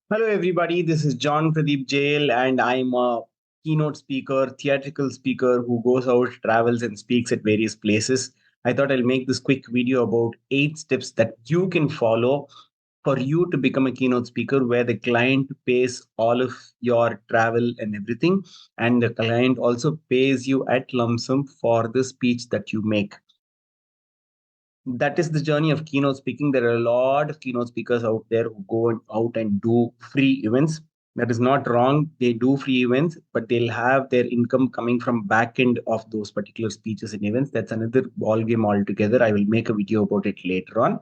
Hello, everybody. This is John Pradeep Jail, and I'm a keynote speaker, theatrical speaker who goes out, travels, and speaks at various places. I thought I'll make this quick video about 8 steps that you can follow for you to become a keynote speaker, where the client pays all of your travel and everything, and the client also pays you at lump sum for the speech that you make. That is the journey of keynote speaking. There are a lot of keynote speakers out there who go out and do free events. That is not wrong. They do free events, but they'll have their income coming from back end of those particular speeches and events. That's another ball game altogether. I will make a video about it later on.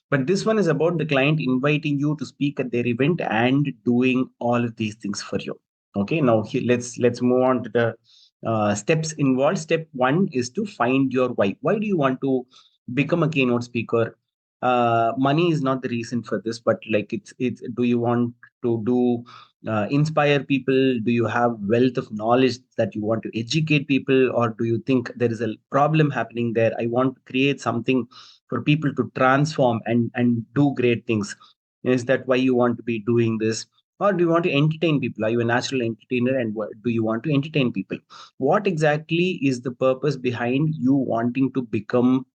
But this one is about the client inviting you to speak at their event and doing all of these things for you. Okay, now let's move on to the steps involved. Step one is to find your why. Why do you want to become a keynote speaker? Money is not the reason for this, but like it's do you want to do inspire people? Do you have wealth of knowledge that you want to educate people, or do you think there is a problem happening there? I want to create something for people to transform and do great things. Is that why you want to be doing this? Or do you want to entertain people? Are you a natural entertainer, and do you want to entertain people? What exactly is the purpose behind you wanting to become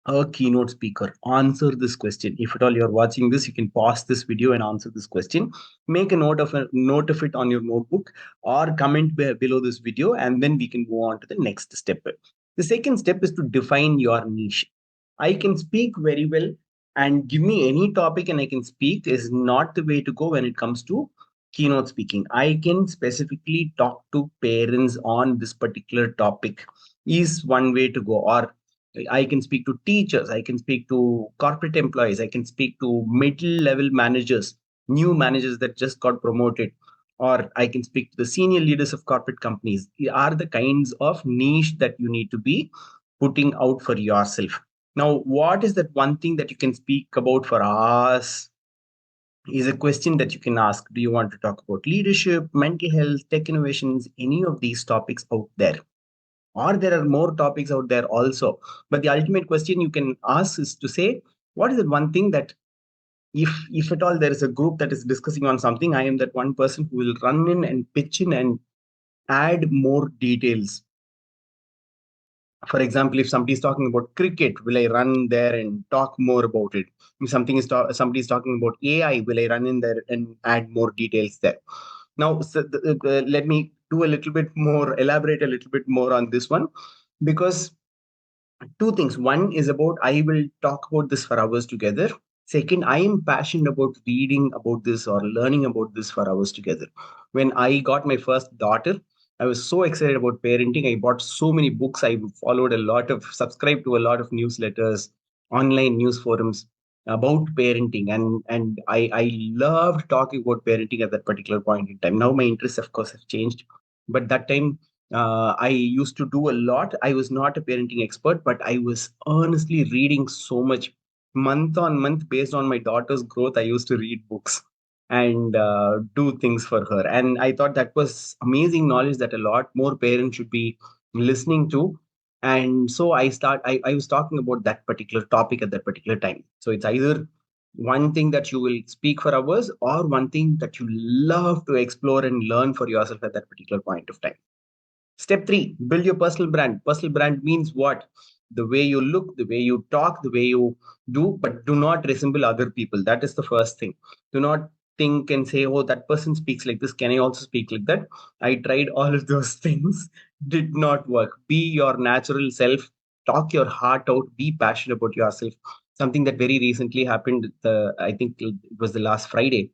a keynote speaker? Answer this question. If at all you're watching this, you can pause this video and answer this question. Make a note of it on your notebook, or comment below this video, and then we can go on to the next step. The second step is to define your niche. I can speak very well, and give me any topic and I can speak is not the way to go when it comes to keynote speaking. I can specifically talk to parents on this particular topic is one way to go. Or I can speak to teachers, I can speak to corporate employees, I can speak to middle level managers, new managers that just got promoted, or I can speak to the senior leaders of corporate companies. Are the kinds of niche that you need to be putting out for yourself. Now, what is that one thing that you can speak about for hours? Is a question that you can ask. Do you want to talk about leadership, mental health, tech innovations, any of these topics out there? Or there are more topics out there also. But the ultimate question you can ask is to say, what is the one thing that if at all there is a group that is discussing on something, I am that one person who will run in and pitch in and add more details. For example, if somebody is talking about cricket, will I run there and talk more about it? If somebody is talking about AI, will I run in there and add more details there? Now, let me do a little bit more, elaborate a little bit more on this one, because two things. One is about I will talk about this for hours together. Second, I am passionate about reading about this or learning about this for hours together. When I got my first daughter, I was so excited about parenting. I bought so many books. I followed a lot of, subscribed to a lot of newsletters, online news forums about parenting, and I loved talking about parenting at that particular point in time. Now my interests, of course, have changed, but that time I used to do a lot. I was not a parenting expert, but I was earnestly reading so much. Month on month, based on my daughter's growth, I used to read books and do things for her. And I thought that was amazing knowledge that a lot more parents should be listening to. And so I was talking about that particular topic at that particular time. So it's either one thing that you will speak for hours, or one thing that you love to explore and learn for yourself at that particular point of time. Step three, build your personal brand. Personal brand means what? The way you look, the way you talk, the way you do, but do not resemble other people. That is the first thing. Do not think and say, oh, that person speaks like this. Can I also speak like that? I tried all of those things, did not work. Be your natural self, talk your heart out, be passionate about yourself. Something that very recently happened, I think it was the last Friday.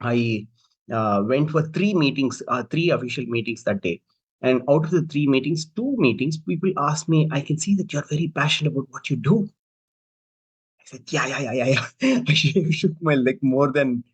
I went for three meetings, three official meetings that day. And out of the three meetings, two meetings, people asked me, I can see that you're very passionate about what you do. I said, yeah, yeah, yeah, yeah, yeah. I shook my leg more than,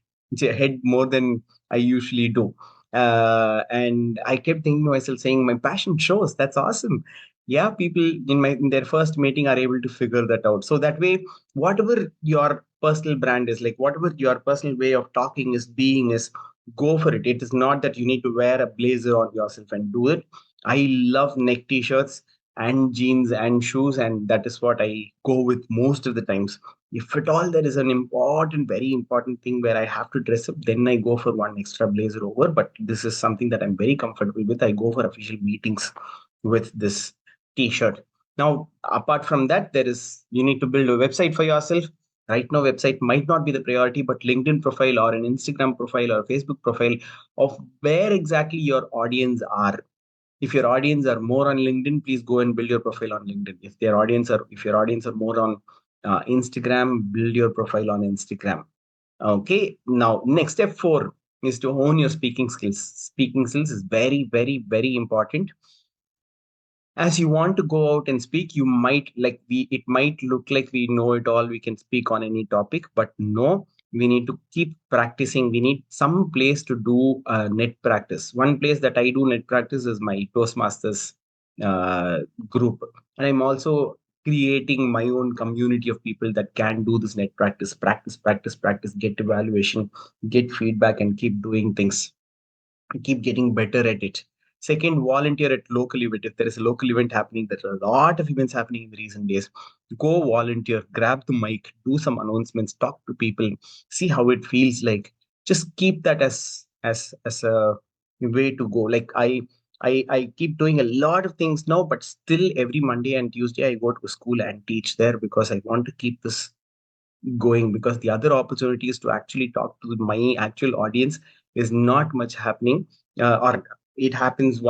head more than I usually do. And I kept thinking to myself, saying, my passion shows. That's awesome. Yeah, people in their first meeting are able to figure that out. So that way, whatever your personal brand is, like whatever your personal way of talking is, being is, go for it. It is not that you need to wear a blazer on yourself and do it. I love neck t-shirts. and jeans and shoes, and that is what I go with most of the times. If at all there is an important, very important thing where I have to dress up, then I go for one extra blazer over. But this is something that I'm very comfortable with. I go for official meetings with this t-shirt. Now, apart from that, there is, you need to build a website for yourself. Right now, website might not be the priority, but LinkedIn profile or an Instagram profile or a Facebook profile of where exactly your audience are. If your audience are more on LinkedIn, please go and build your profile on LinkedIn. If your audience are more on Instagram, build your profile on Instagram. Okay. Now, next step four is to hone your speaking skills. Speaking skills is very, very, very important. As you want to go out and speak, you might like we it might look like we know it all, we can speak on any topic, but no, we need to keep practicing. We need some place to do net practice. One place that I do net practice is my Toastmasters uh, group, and I'm also creating my own community of people that can do this net practice, practice, get evaluation, get feedback, and keep doing things, keep getting better at it. Second, volunteer at local event. If there is a local event happening, there are a lot of events happening in the recent days. Go volunteer, grab the mic, do some announcements, talk to people, see how it feels like. Just keep that as a way to go. Like I keep doing a lot of things now, but still every Monday and Tuesday I go to school and teach there because I want to keep this going, because the other opportunities to actually talk to my actual audience is not much happening, or it happens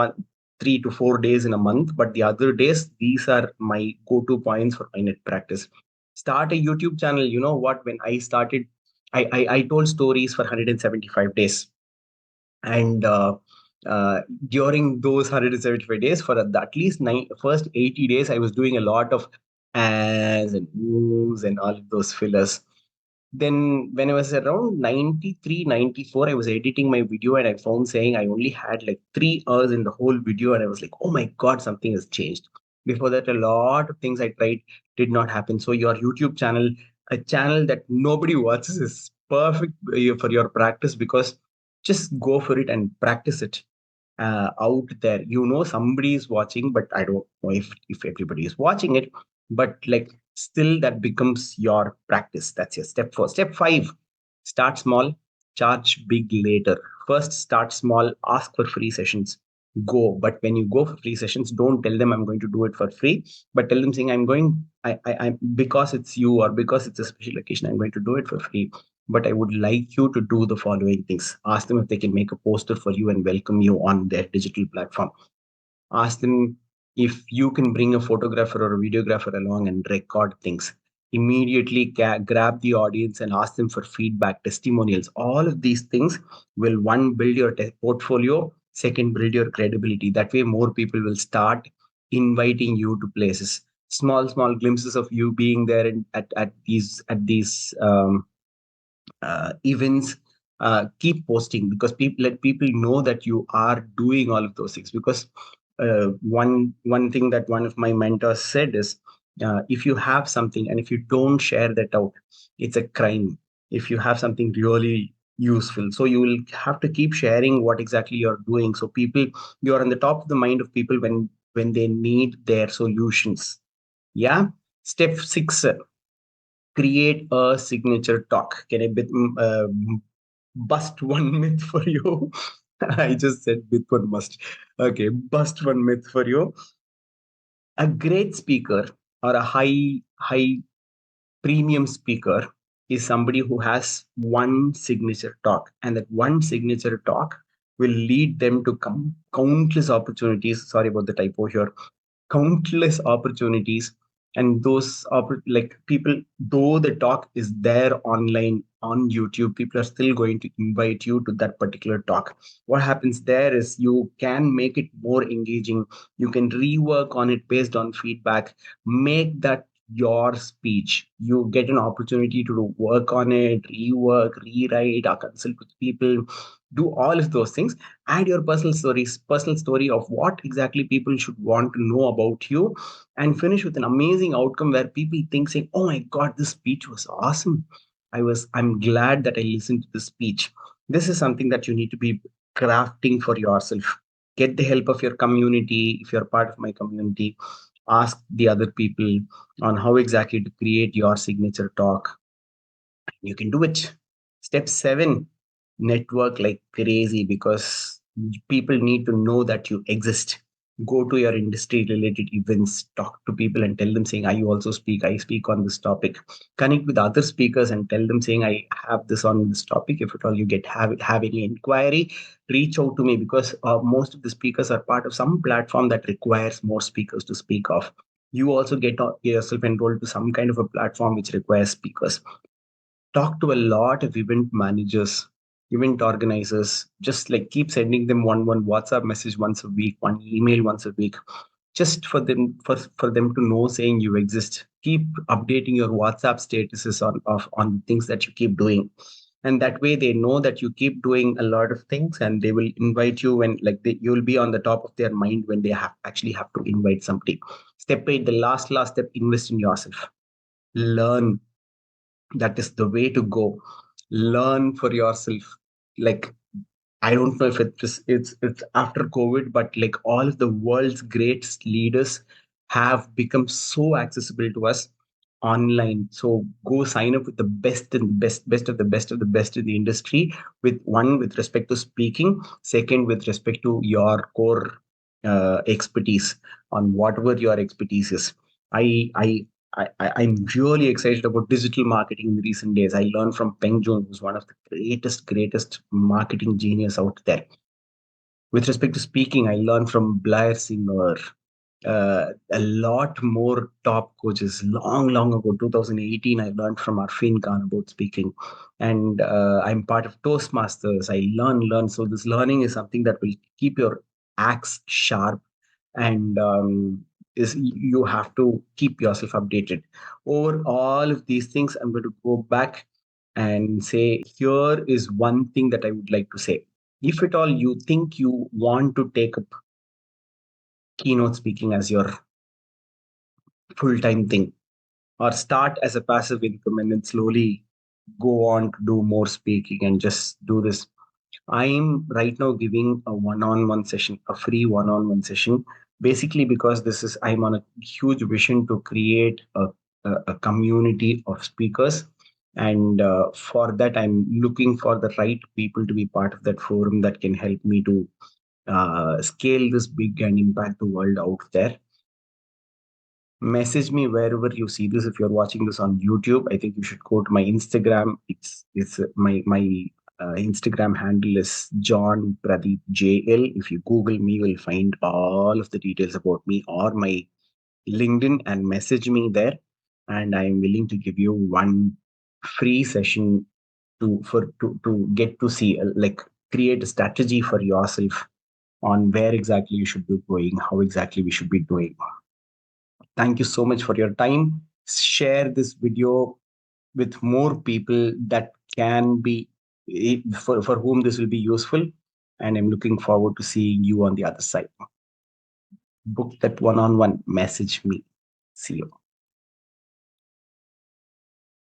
3 to 4 days in a month, but the other days these are my go-to points for my net practice. Start a YouTube channel. You know what, when I started, I told stories for 175 days, and during those 175 days, for at least first 80 days, I was doing a lot of as and oohs and all of those fillers. Then when I was around 93, 94, I was editing my video and I found saying I only had like 3 hours in the whole video, and I was like, oh my god, something has changed. Before that, a lot of things I tried did not happen. So your YouTube channel, a channel that nobody watches, is perfect for your practice, because just go for it and practice it out there. You know somebody is watching, but I don't know if everybody is watching it. But like still, that becomes your practice. That's your step four. Step five: start small, charge big later. First, start small. Ask for free sessions. Go, but when you go for free sessions, don't tell them I'm going to do it for free, but tell them saying I'm going. I because it's you or because it's a special occasion, I'm going to do it for free, but I would like you to do the following things. Ask them if they can make a poster for you and welcome you on their digital platform. Ask them if you can bring a photographer or a videographer along and record things. Immediately grab the audience and ask them for feedback, testimonials. All of these things will, one, build your portfolio, second, build your credibility. That way, more people will start inviting you to places. Small glimpses of you being there at these events, keep posting, because people, let people know that you are doing all of those things. Because one thing that one of my mentors said is, if you have something and if you don't share that out, it's a crime. If you have something really useful, so you will have to keep sharing what exactly you're doing, so people, you're on the top of the mind of people when they need their solutions. Yeah. Step six: create a signature talk. Can I bust one myth for you? I just said myth one must. Okay, bust one myth for you. A great speaker or a high premium speaker is somebody who has one signature talk, and that one signature talk will lead them to countless opportunities. Sorry about the typo here. Countless opportunities, and those like people, though the talk is there online on YouTube, people are still going to invite you to that particular talk. What happens there is you can make it more engaging. You can rework on it based on feedback. Make that your speech. You get an opportunity to work on it, rework, rewrite, or consult with people. Do all of those things. Add your personal story of what exactly people should want to know about you, and finish with an amazing outcome where people think, saying, oh my god, this speech was awesome. I'm glad that I listened to this speech. This is something that you need to be crafting for yourself. Get the help of your community if you're part of my community. Ask the other people on how exactly to create your signature talk. You can do it. Step 7, network like crazy, because people need to know that you exist. Go to your industry related events, talk to people and tell them saying, I speak on this topic. Connect with other speakers and tell them saying, I have this on this topic. If at all you have any inquiry, reach out to me, because most of the speakers are part of some platform that requires more speakers to speak of. You also get yourself enrolled to some kind of a platform which requires speakers. Talk to a lot of event managers, event organizers. Just like keep sending them one WhatsApp message once a week, one email once a week, just for them to know saying you exist. Keep updating your WhatsApp statuses on things that you keep doing, and that way they know that you keep doing a lot of things, and they will invite you when you'll be on the top of their mind when they actually have to invite somebody. Step 8, the last step: invest in yourself. Learn. That is the way to go. Learn for yourself. Like, I don't know if it's after COVID, but like all of the world's greatest leaders have become so accessible to us online. So go sign up with the best and best of the best of the best in the industry, with respect to speaking, second with respect to your core expertise, on whatever your expertise is. I'm really excited about digital marketing in the recent days. I learned from Peng Joon, who's one of the greatest marketing genius out there. With respect to speaking, I learned from Blair Singer, a lot more top coaches. Long ago, 2018, I learned from Arfin Khan about speaking. And I'm part of Toastmasters. I learn. So this learning is something that will keep your axe sharp, and is you have to keep yourself updated. Over all of these things, I'm going to go back and say, here is one thing that I would like to say. If at all you think you want to take up keynote speaking as your full-time thing, or start as a passive income and then slowly go on to do more speaking and just do this, I'm right now giving a one-on-one session, a free one-on-one session, basically because I'm on a huge vision to create a community of speakers. And for that, I'm looking for the right people to be part of that forum that can help me to scale this big and impact the world out there. Message me wherever you see this. If you're watching this on YouTube, I think you should go to my Instagram. It's my Instagram handle is John Pradeep JL. If you Google me, you'll find all of the details about me, or my LinkedIn, and message me there. And I am willing to give you one free session to get to see, like, create a strategy for yourself on where exactly you should be going, how exactly we should be doing. Thank you so much for your time. Share this video with more people that can be, for whom this will be useful. And I'm looking forward to seeing you on the other side. Book that one-on-one, message me. See you.